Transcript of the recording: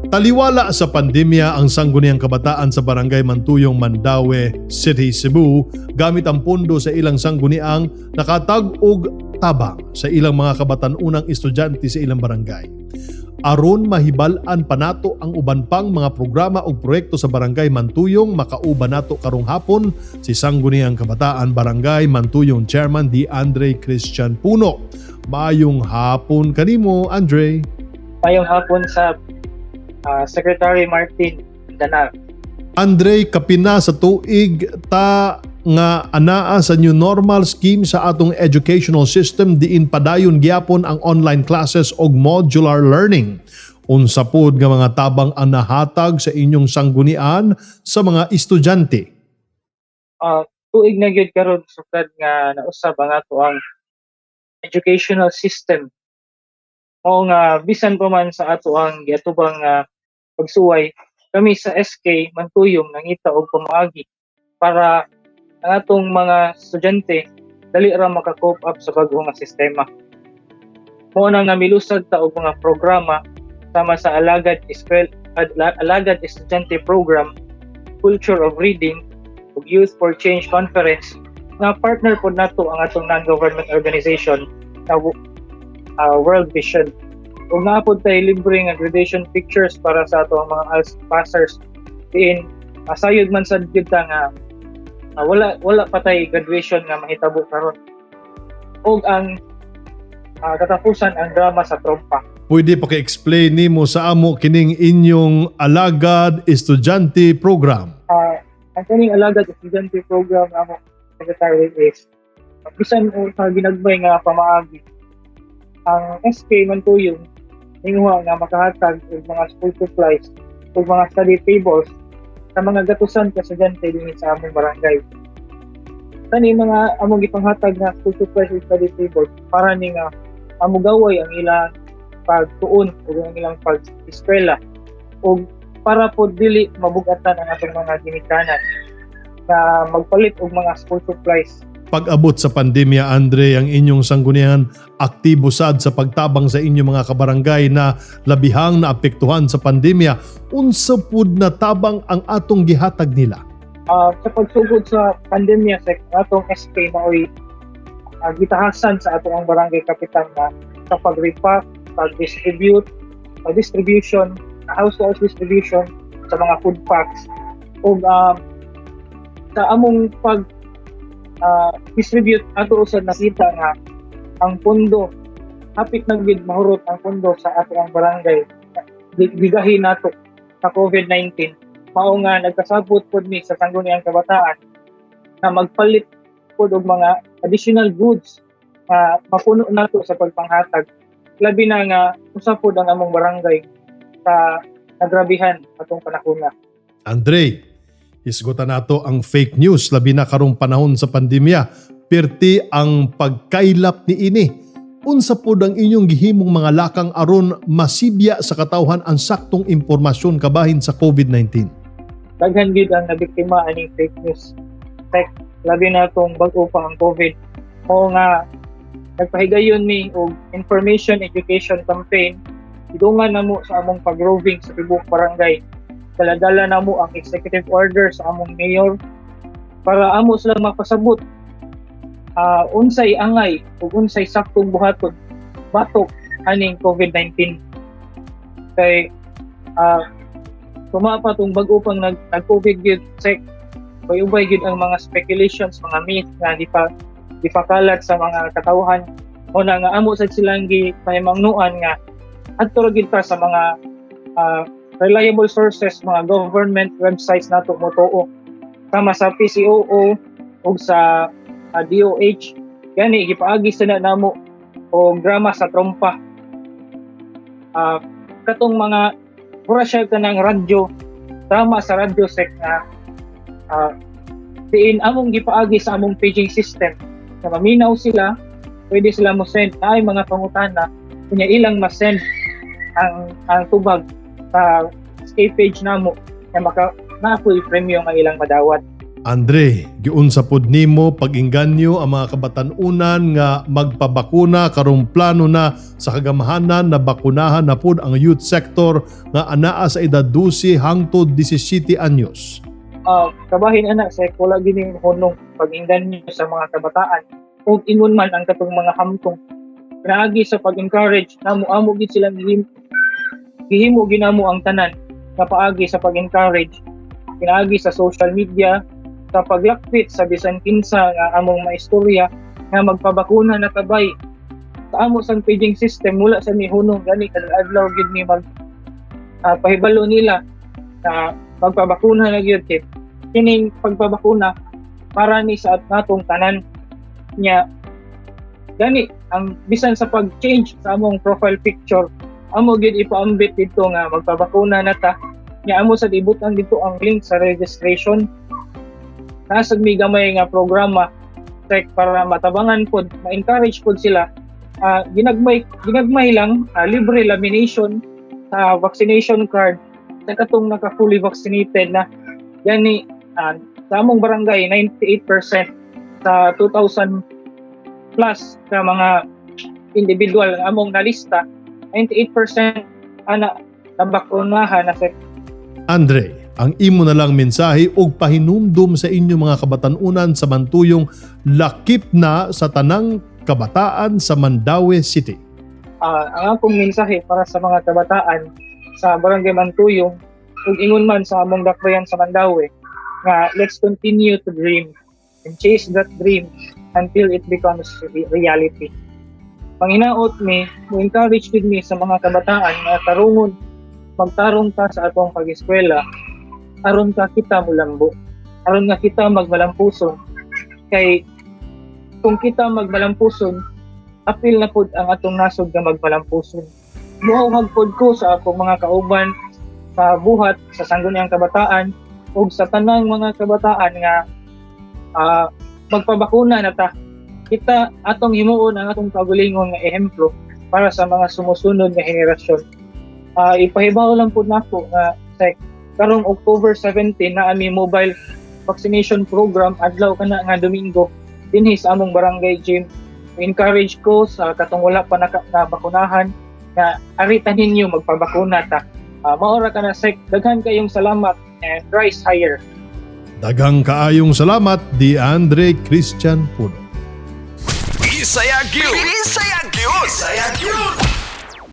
Taliwala sa pandemya ang Sangguniang Kabataan sa Barangay Mantuyong, Mandaue City, Cebu gamit ang pondo sa ilang sangguniang nakatag og tabang sa ilang mga kabatan-unang estudyante sa ilang barangay. Aron mahibal-an panato ang uban pang mga programa o proyekto sa Barangay Mantuyong, makauban nato karong hapon si Sangguniang Kabataan Barangay Mantuyong Chairman Andre Christian Puno. Maayong hapon kanimo, Andre. Mayong hapon sa Secretary Martin Danag. Andre, kapina sa tuig ta nga anaa sa new normal scheme sa atong educational system diin padayon gyapon ang online classes og modular learning. Unsa pod nga mga tabang ang nahatag sa inyong sanggunian sa mga estudyante? Tuig na gyud karon sukad nga nausab ang ato ang educational system. O nga bisan pa man sa ato ang giatubang pagsuway, kami sa SK Mantuyong nangita og pamaagi para ang atong mga estudyante dali ra maka-cope up sa bag-o nga sistema. Mao nang namilusad ta og mga programa sama sa Alagad Estudyante Program, Culture of Reading ug Youth for Change Conference nga partner pod nato ang atong non-government organization na World Vision. Ug naapod tayo libreng graduation pictures para sa ato ang mga ALS passers diin masayod man sad gyud ta nga wala pa tayo graduation nga mahitabo karon. Og ang katapusan ang drama sa trompa. Pwede pa ka-explain nimo sa amo kining inyong Alagad Estudyante Program? Ang kining Alagad Estudyante Program amo secretary is bisan sa ginagbay nga pamaagi. Ang SK Mantuyong ninguha nga makahatag og mga school supplies ug mga study tables sa mga gatusan ka estudyante dinhi sa among barangay. Kani mga among gipanghatag nga school supplies ug study tables para ni nga amugaway ang ilang pagtuon ug ang ilang pag-eskwela ug para po dili mabugatan ang atong mga ginikanan na magpalit og mga school supplies. Pag-abot sa pandemya, Andre, ang inyong sanggunian aktibo sad sa pagtabang sa inyong mga kabarangay na labihang naapektuhan sa pandemya. Unsa pud na tabang ang atong gihatag nila? Sa pagsugod sa pandemya sa atong SK maoy gitahasan sa atong barangay kapitan na sa pag-repack, distribution, house-to-house distribution sa mga food packs ug sa among distribute ato usad nakita nga ang pondo hapit na gid mahurot ang pondo sa ato ang barangay bigahin nato sa COVID-19. Mao nga nagkasabot pod mi sa Sangguniang Kabataan na magpalit pod og mga additional goods nga mapuno nato sa pagpanghatag labi na nga usa pod ang among barangay sa nagrabihan atong panahona. Andre, isgutan nato ang fake news labi na karong panahon sa pandemya. Perti ang pagkailap ni ini. Unsa pod ang inyong gihimong mga lakang aron masibya sa katawhan ang saktong impormasyon kabahin sa COVID-19? Daghan gid ang nabiktima aning fake news. Labi na itong bag-o pa ang COVID. O nga nagpahigayon mi og information education campaign idungan namo sa among pag-roving sa tibuok barangay. Dala-dala na mo ang executive order sa among mayor para amo sila mapasabot unsay angay ug unsay saktong buhaton batok aning COVID-19. Kay tumapa tong bag-o pang nag-COVID gyud check ubay gyud ang mga speculations, mga myth nga gipakalat sa mga katawhan o na nga amo sad silang gipahimangnuan nga adto ra gyud ta sa mga reliable sources, mga government websites nato mo tuo sama sa PCOO ug sa DOH. Gani gipaagi sila namo og drama sa trompa. Katong mga pura siya kanang radyo, drama sa radyo sek na diin among gipaagi sa among paging system na maminaw sila, pwede sila mo send ay mga pangutana kunya ilang ma-send ang tubag sa escape page namo na naapoy premyo nga ilang madawat. Andre, giunsa pod nimo pag-inganyo ang mga kabatan-unan nga magpabakuna karong plano na sa kagamahanan na bakunahan na pod ang youth sector nga anaa sa edad 12 hangtod 17 anyos. Kabahin anak sa wala gini hunong pag-inganyo sa mga kabataan ug ingon man ang katong mga hamtong pinaagi sa pag-encourage amo gid silang gihimo ginamo ang tanan nga paagi sa pag-encourage pinaagi sa social media sa paglakpit sa bisan kinsa nga among maistorya nga magpabakuna na kabay sa amo sang paging system mula sa mihunong gani kada adlaw gid ni mag pahibalo nila na magpabakuna na gyud kining pagpabakuna para ni sa natong tanan nya gani ang bisan sa pag-change sa among profile picture amo gid ipaambit dito nga magpabakuna na ta nya amo sa ibutan dito ang link sa registration nasa may gamay nga programa para matabangan pod ma-encourage pod sila ginagmay lang libre lamination sa vaccination card sa katong naka fully vaccinated na gani sa among barangay 98% sa 2,000 plus sa mga individual nga among nalista 98% ana nabakunahan na sa Andre, ang imo na lang mensahe ug pahinumdum sa inyo mga kabatan-unan sa mantuyong lakip na sa tanang kabataan sa Mandaue City. Ang akong mensahe para sa mga kabataan sa Barangay Mantuyong ug ingon man sa among dakbayan sa Mandaue nga let's continue to dream and chase that dream until it becomes reality. Panginaot mi, mo-encourage gid mi sa mga kabataan nga tarungon magtarong ta sa atong pag-eskwela aron ka kita mulambo aron nga kita magmalampuson kay kung kita magmalampuson apil na pod ang atong nasod nga magmalampuson muhag pod ko sa akong mga kauban sa buhat sa sangguniang kabataan ug sa tanang mga kabataan nga magpabakuna na ta kita atong himuon ang atong kaugalingon nga ehemplo para sa mga sumusunod nga henerasyon. Ipahibaw lang po nako nga karong October 17 na ami mobile vaccination program adlaw kana nga Domingo dinhi sa among barangay gym. Encourage ko sa katong wala pa nabakunahan na aritan ninyo magpabakuna ta. Maora ka na daghan kayong salamat and rise higher. Daghang kaayong salamat di Andre Christian Puno. Isayag yun! Isayag yun! Isayag yun!